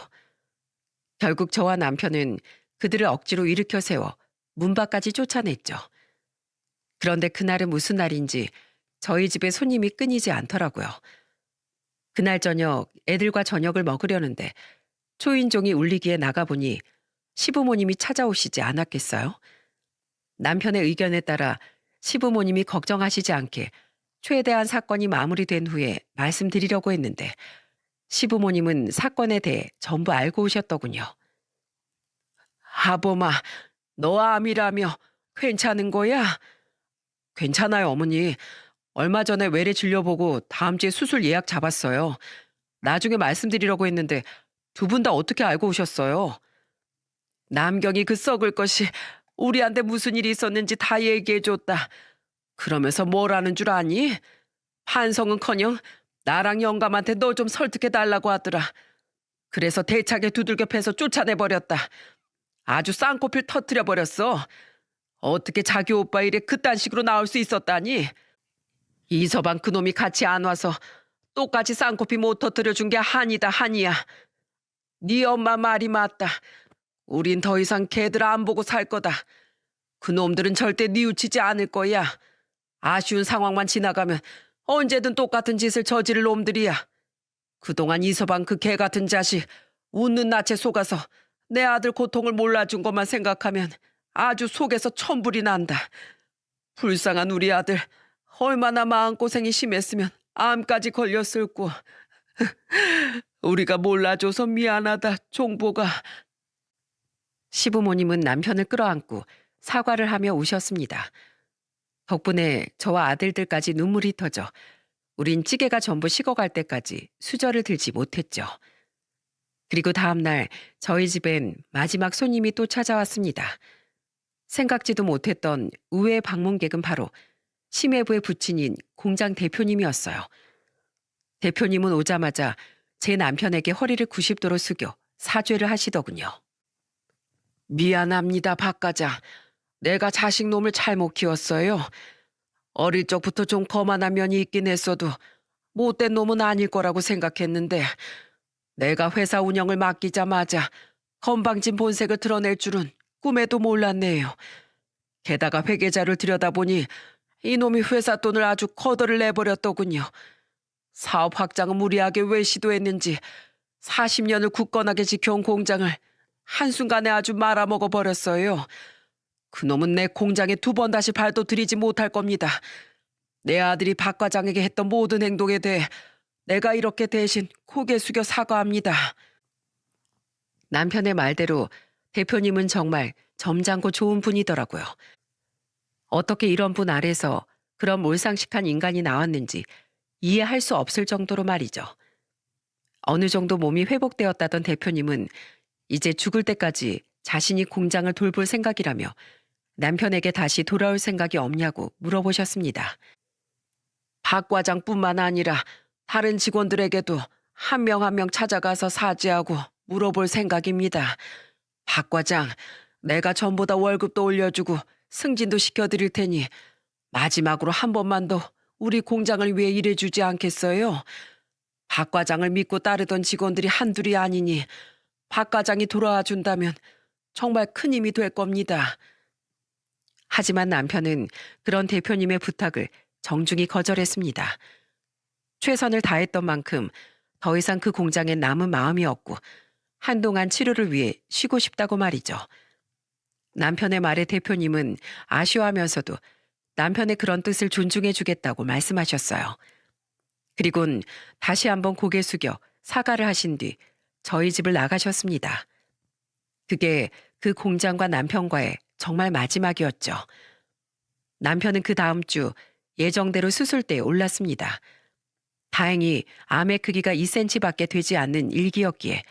결국 저와 남편은 그들을 억지로 일으켜 세워 문 밖까지 쫓아냈죠. 그런데 그날은 무슨 날인지 저희 집에 손님이 끊이지 않더라고요. 그날 저녁 애들과 저녁을 먹으려는데 초인종이 울리기에 나가보니 시부모님이 찾아오시지 않았겠어요? 남편의 의견에 따라 시부모님이 걱정하시지 않게 최대한 사건이 마무리된 후에 말씀드리려고 했는데 시부모님은 사건에 대해 전부 알고 오셨더군요. 하범아, 너 암이라며 괜찮은 거야? 괜찮아요, 어머니. 얼마 전에 외래 진료보고 다음 주에 수술 예약 잡았어요. 나중에 말씀드리려고 했는데 두 분 다 어떻게 알고 오셨어요? 남경이 그 썩을 것이 우리한테 무슨 일이 있었는지 다 얘기해줬다. 그러면서 뭐라는 줄 아니? 반성은커녕 나랑 영감한테 너 좀 설득해달라고 하더라. 그래서 대차게 두들겨 패서 쫓아내버렸다. 아주 쌍코필 터트려버렸어. 어떻게 자기 오빠 일에 그딴 식으로 나올 수 있었다니? 이서방 그놈이 같이 안 와서 똑같이 쌍코피 못 터뜨려준 게 한이다 한이야. 네 엄마 말이 맞다. 우린 더 이상 걔들 안 보고 살 거다. 그놈들은 절대 뉘우치지 않을 거야. 아쉬운 상황만 지나가면 언제든 똑같은 짓을 저지를 놈들이야. 그동안 이서방 그 개 같은 자식 웃는 낯에 속아서 내 아들 고통을 몰라준 것만 생각하면 아주 속에서 천불이 난다. 불쌍한 우리 아들 얼마나 마음고생이 심했으면 암까지 걸렸을꼬. 우리가 몰라줘서 미안하다 종보가. 시부모님은 남편을 끌어안고 사과를 하며 우셨습니다. 덕분에 저와 아들들까지 눈물이 터져 우린 찌개가 전부 식어갈 때까지 수저를 들지 못했죠. 그리고 다음 날 저희 집엔 마지막 손님이 또 찾아왔습니다. 생각지도 못했던 의외의 방문객은 바로 심해부의 부친인 공장 대표님이었어요. 대표님은 오자마자 제 남편에게 허리를 90도로 숙여 사죄를 하시더군요. 미안합니다, 박 과장. 내가 자식놈을 잘못 키웠어요. 어릴 적부터 좀 거만한 면이 있긴 했어도 못된 놈은 아닐 거라고 생각했는데 내가 회사 운영을 맡기자마자 건방진 본색을 드러낼 줄은 꿈에도 몰랐네요. 게다가 회계자를 들여다보니 이놈이 회사 돈을 아주 거덜을 내버렸더군요. 사업 확장은 무리하게 왜 시도했는지 40년을 굳건하게 지켜온 공장을 한순간에 아주 말아먹어 버렸어요. 그놈은 내 공장에 두 번 다시 발도 들이지 못할 겁니다. 내 아들이 박 과장에게 했던 모든 행동에 대해 내가 이렇게 대신 고개 숙여 사과합니다. 남편의 말대로 대표님은 정말 점잖고 좋은 분이더라고요. 어떻게 이런 분 아래서 그런 몰상식한 인간이 나왔는지 이해할 수 없을 정도로 말이죠. 어느 정도 몸이 회복되었다던 대표님은 이제 죽을 때까지 자신이 공장을 돌볼 생각이라며 남편에게 다시 돌아올 생각이 없냐고 물어보셨습니다. 박 과장뿐만 아니라 다른 직원들에게도 한 명 한 명 찾아가서 사죄하고 물어볼 생각입니다. 박 과장, 내가 전보다 월급도 올려주고 승진도 시켜드릴 테니 마지막으로 한 번만 더 우리 공장을 위해 일해주지 않겠어요? 박 과장을 믿고 따르던 직원들이 한둘이 아니니 박 과장이 돌아와 준다면 정말 큰 힘이 될 겁니다. 하지만 남편은 그런 대표님의 부탁을 정중히 거절했습니다. 최선을 다했던 만큼 더 이상 그 공장엔 남은 마음이 없고 한동안 치료를 위해 쉬고 싶다고 말이죠. 남편의 말에 대표님은 아쉬워하면서도 남편의 그런 뜻을 존중해 주겠다고 말씀하셨어요. 그리곤 다시 한번 고개 숙여 사과를 하신 뒤 저희 집을 나가셨습니다. 그게 그 공장과 남편과의 정말 마지막이었죠. 남편은 그 다음 주 예정대로 수술대에 올랐습니다. 다행히 암의 크기가 2cm밖에 되지 않는 일기였기에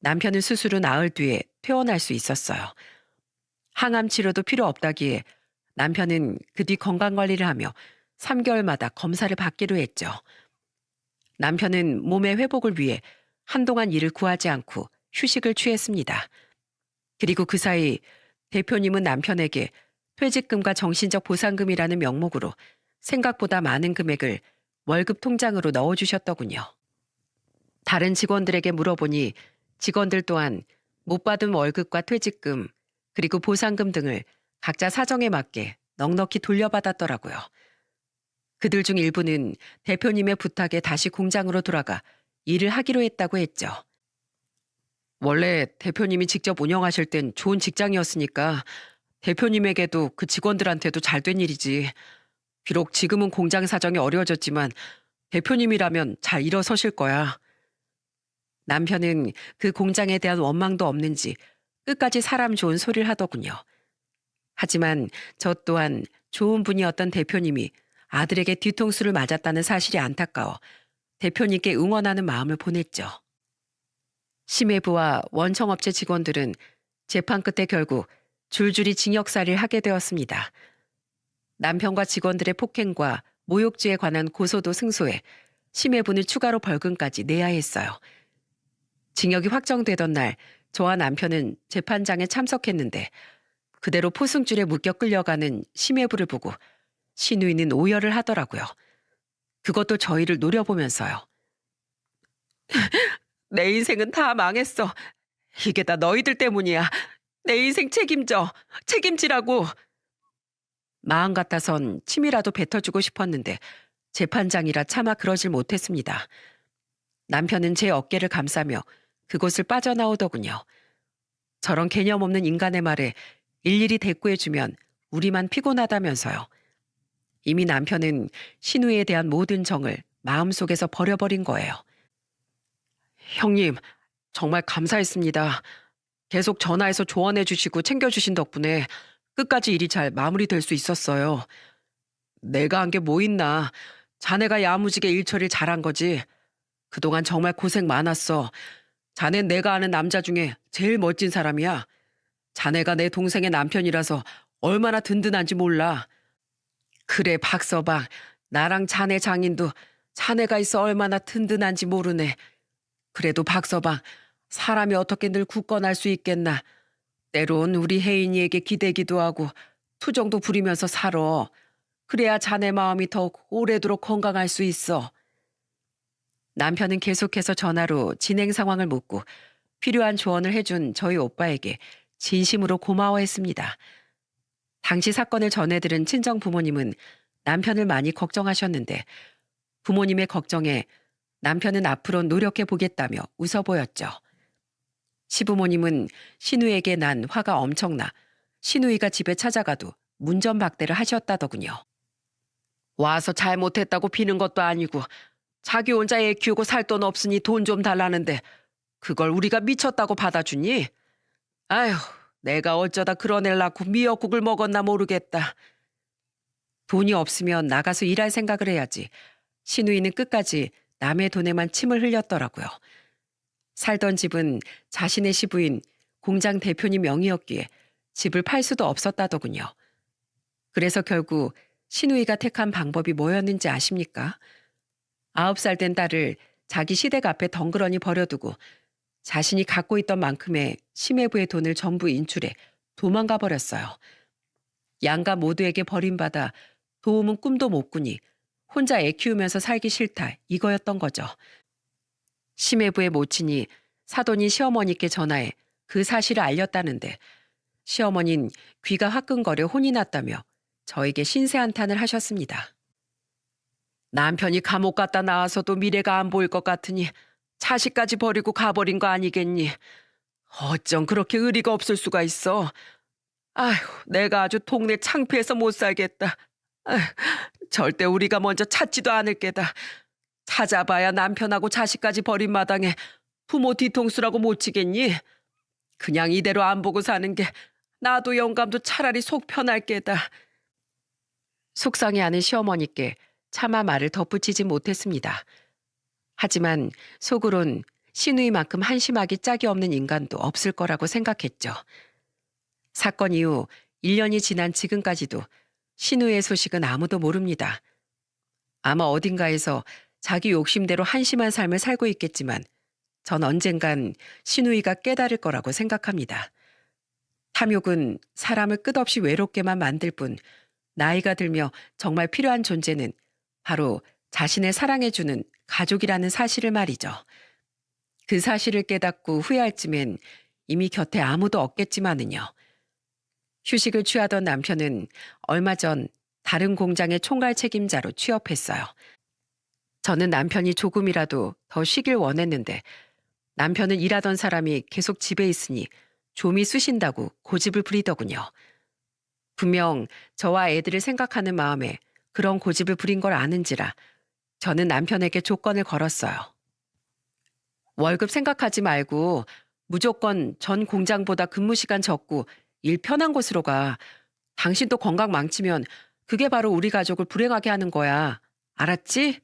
남편은 수술 후 나흘 뒤에 퇴원할 수 있었어요. 항암 치료도 필요 없다기에 남편은 그 뒤 건강관리를 하며 3개월마다 검사를 받기로 했죠. 남편은 몸의 회복을 위해 한동안 일을 구하지 않고 휴식을 취했습니다. 그리고 그 사이 대표님은 남편에게 퇴직금과 정신적 보상금이라는 명목으로 생각보다 많은 금액을 월급 통장으로 넣어주셨더군요. 다른 직원들에게 물어보니 직원들 또한 못 받은 월급과 퇴직금 그리고 보상금 등을 각자 사정에 맞게 넉넉히 돌려받았더라고요. 그들 중 일부는 대표님의 부탁에 다시 공장으로 돌아가 일을 하기로 했다고 했죠. 원래 대표님이 직접 운영하실 땐 좋은 직장이었으니까 대표님에게도 그 직원들한테도 잘 된 일이지. 비록 지금은 공장 사정이 어려워졌지만 대표님이라면 잘 일어서실 거야. 남편은 그 공장에 대한 원망도 없는지 끝까지 사람 좋은 소리를 하더군요. 하지만 저 또한 좋은 분이었던 대표님이 아들에게 뒤통수를 맞았다는 사실이 안타까워 대표님께 응원하는 마음을 보냈죠. 심해부와 원청업체 직원들은 재판 끝에 결국 줄줄이 징역살이를 하게 되었습니다. 남편과 직원들의 폭행과 모욕죄에 관한 고소도 승소해 심해부는 추가로 벌금까지 내야 했어요. 징역이 확정되던 날 저와 남편은 재판장에 참석했는데 그대로 포승줄에 묶여 끌려가는 심해부를 보고 신우이는 오열을 하더라고요. 그것도 저희를 노려보면서요. 내 인생은 다 망했어. 이게 다 너희들 때문이야. 내 인생 책임지라고. 마음 같아선 침이라도 뱉어주고 싶었는데 재판장이라 차마 그러질 못했습니다. 남편은 제 어깨를 감싸며 그곳을 빠져나오더군요. 저런 개념 없는 인간의 말에 일일이 대꾸해주면 우리만 피곤하다면서요. 이미 남편은 신우에 대한 모든 정을 마음속에서 버려버린 거예요. 형님, 정말 감사했습니다. 계속 전화해서 조언해 주시고 챙겨주신 덕분에 끝까지 일이 잘 마무리될 수 있었어요. 내가 한 게 뭐 있나. 자네가 야무지게 일 처리를 잘한 거지. 그동안 정말 고생 많았어. 자넨 내가 아는 남자 중에 제일 멋진 사람이야. 자네가 내 동생의 남편이라서 얼마나 든든한지 몰라. 그래, 박서방. 나랑 자네 장인도 자네가 있어 얼마나 든든한지 모르네. 그래도 박서방, 사람이 어떻게 늘 굳건할 수 있겠나. 때론 우리 혜인이에게 기대기도 하고 투정도 부리면서 살아. 그래야 자네 마음이 더욱 오래도록 건강할 수 있어. 남편은 계속해서 전화로 진행 상황을 묻고 필요한 조언을 해준 저희 오빠에게 진심으로 고마워했습니다. 당시 사건을 전해들은 친정 부모님은 남편을 많이 걱정하셨는데 부모님의 걱정에 남편은 앞으로 노력해 보겠다며 웃어 보였죠. 시부모님은 신우에게 난 화가 엄청나 신우이가 집에 찾아가도 문전박대를 하셨다더군요. 와서 잘못했다고 비는 것도 아니고 자기 혼자 애 키우고 살 돈 없으니 돈 좀 달라는데 그걸 우리가 미쳤다고 받아주니? 아휴, 내가 어쩌다 그런 애를 낳고 미역국을 먹었나 모르겠다. 돈이 없으면 나가서 일할 생각을 해야지. 신우이는 끝까지 남의 돈에만 침을 흘렸더라고요. 살던 집은 자신의 시부인 공장 대표님 명의였기에 집을 팔 수도 없었다더군요. 그래서 결국 신우이가 택한 방법이 뭐였는지 아십니까? 9살 된 딸을 자기 시댁 앞에 덩그러니 버려두고 자신이 갖고 있던 만큼의 심해부의 돈을 전부 인출해 도망가 버렸어요. 양가 모두에게 버림받아 도움은 꿈도 못 꾸니 혼자 애 키우면서 살기 싫다 이거였던 거죠. 심해부의 모친이 사돈인 시어머니께 전화해 그 사실을 알렸다는데 시어머니는 귀가 화끈거려 혼이 났다며 저에게 신세한탄을 하셨습니다. 남편이 감옥 갔다 나와서도 미래가 안 보일 것 같으니 자식까지 버리고 가버린 거 아니겠니? 어쩜 그렇게 의리가 없을 수가 있어. 아휴, 내가 아주 동네 창피해서 못 살겠다. 아휴, 절대 우리가 먼저 찾지도 않을 게다. 찾아봐야 남편하고 자식까지 버린 마당에 부모 뒤통수라고 못 치겠니? 그냥 이대로 안 보고 사는 게 나도 영감도 차라리 속 편할 게다. 속상해하는 시어머니께 차마 말을 덧붙이지 못했습니다. 하지만 속으론 신우이만큼 한심하기 짝이 없는 인간도 없을 거라고 생각했죠. 사건 이후 1년이 지난 지금까지도 신우이의 소식은 아무도 모릅니다. 아마 어딘가에서 자기 욕심대로 한심한 삶을 살고 있겠지만 전 언젠간 신우이가 깨달을 거라고 생각합니다. 탐욕은 사람을 끝없이 외롭게만 만들 뿐 나이가 들며 정말 필요한 존재는 바로 자신을 사랑해주는 가족이라는 사실을 말이죠. 그 사실을 깨닫고 후회할 쯤엔 이미 곁에 아무도 없겠지만은요. 휴식을 취하던 남편은 얼마 전 다른 공장의 총괄 책임자로 취업했어요. 저는 남편이 조금이라도 더 쉬길 원했는데 남편은 일하던 사람이 계속 집에 있으니 좀이 쑤신다고 고집을 부리더군요. 분명 저와 애들을 생각하는 마음에 그런 고집을 부린 걸 아는지라 저는 남편에게 조건을 걸었어요. 월급 생각하지 말고 무조건 전 공장보다 근무 시간 적고 일 편한 곳으로 가. 당신도 건강 망치면 그게 바로 우리 가족을 불행하게 하는 거야. 알았지?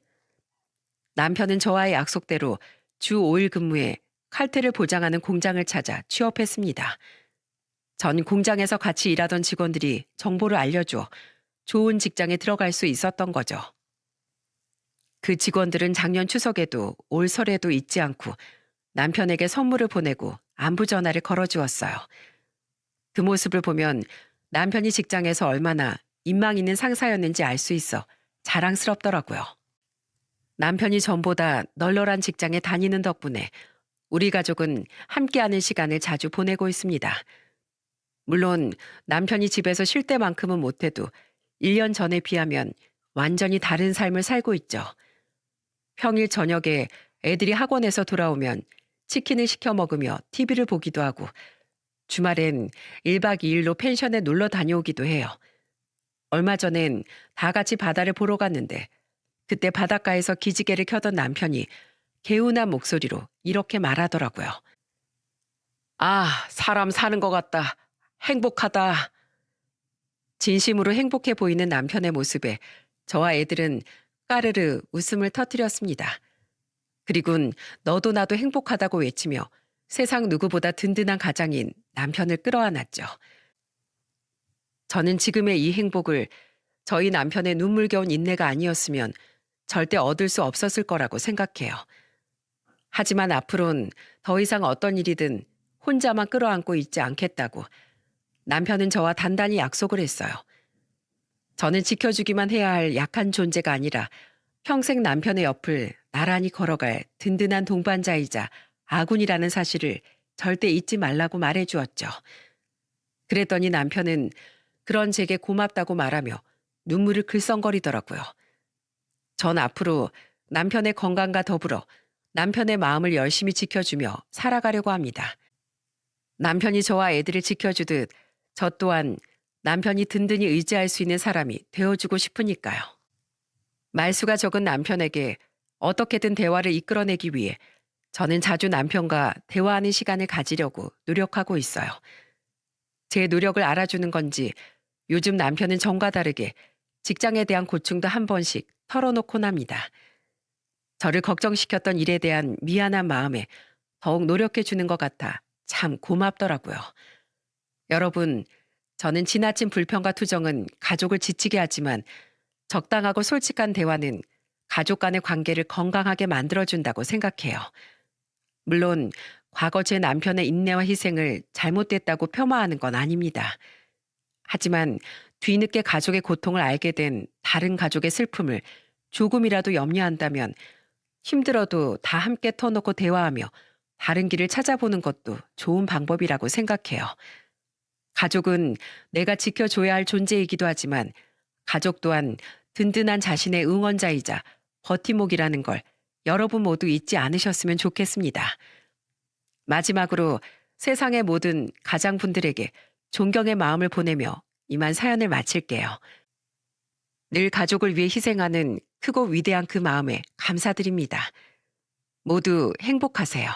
남편은 저와의 약속대로 주 5일 근무에 칼퇴를 보장하는 공장을 찾아 취업했습니다. 전 공장에서 같이 일하던 직원들이 정보를 알려줘 좋은 직장에 들어갈 수 있었던 거죠. 그 직원들은 작년 추석에도 올 설에도 잊지 않고 남편에게 선물을 보내고 안부 전화를 걸어주었어요. 그 모습을 보면 남편이 직장에서 얼마나 인망 있는 상사였는지 알 수 있어 자랑스럽더라고요. 남편이 전보다 널널한 직장에 다니는 덕분에 우리 가족은 함께하는 시간을 자주 보내고 있습니다. 물론 남편이 집에서 쉴 때만큼은 못해도 1년 전에 비하면 완전히 다른 삶을 살고 있죠. 평일 저녁에 애들이 학원에서 돌아오면 치킨을 시켜 먹으며 TV를 보기도 하고 주말엔 1박 2일로 펜션에 놀러 다녀오기도 해요. 얼마 전엔 다 같이 바다를 보러 갔는데 그때 바닷가에서 기지개를 켜던 남편이 개운한 목소리로 이렇게 말하더라고요. 아, 사람 사는 것 같다. 행복하다. 진심으로 행복해 보이는 남편의 모습에 저와 애들은 까르르 웃음을 터뜨렸습니다. 그리곤 너도 나도 행복하다고 외치며 세상 누구보다 든든한 가장인 남편을 끌어안았죠. 저는 지금의 이 행복을 저희 남편의 눈물겨운 인내가 아니었으면 절대 얻을 수 없었을 거라고 생각해요. 하지만 앞으론 더 이상 어떤 일이든 혼자만 끌어안고 있지 않겠다고 남편은 저와 단단히 약속을 했어요. 저는 지켜주기만 해야 할 약한 존재가 아니라 평생 남편의 옆을 나란히 걸어갈 든든한 동반자이자 아군이라는 사실을 절대 잊지 말라고 말해주었죠. 그랬더니 남편은 그런 제게 고맙다고 말하며 눈물을 글썽거리더라고요. 전 앞으로 남편의 건강과 더불어 남편의 마음을 열심히 지켜주며 살아가려고 합니다. 남편이 저와 애들을 지켜주듯 저 또한 남편이 든든히 의지할 수 있는 사람이 되어주고 싶으니까요. 말수가 적은 남편에게 어떻게든 대화를 이끌어내기 위해 저는 자주 남편과 대화하는 시간을 가지려고 노력하고 있어요. 제 노력을 알아주는 건지 요즘 남편은 전과 다르게 직장에 대한 고충도 한 번씩 털어놓곤 합니다. 저를 걱정시켰던 일에 대한 미안한 마음에 더욱 노력해 주는 것 같아 참 고맙더라고요. 여러분, 저는 지나친 불평과 투정은 가족을 지치게 하지만 적당하고 솔직한 대화는 가족 간의 관계를 건강하게 만들어준다고 생각해요. 물론 과거 제 남편의 인내와 희생을 잘못됐다고 폄하하는 건 아닙니다. 하지만 뒤늦게 가족의 고통을 알게 된 다른 가족의 슬픔을 조금이라도 염려한다면 힘들어도 다 함께 터놓고 대화하며 다른 길을 찾아보는 것도 좋은 방법이라고 생각해요. 가족은 내가 지켜줘야 할 존재이기도 하지만 가족 또한 든든한 자신의 응원자이자 버팀목이라는 걸 여러분 모두 잊지 않으셨으면 좋겠습니다. 마지막으로 세상의 모든 가장분들에게 존경의 마음을 보내며 이만 사연을 마칠게요. 늘 가족을 위해 희생하는 크고 위대한 그 마음에 감사드립니다. 모두 행복하세요.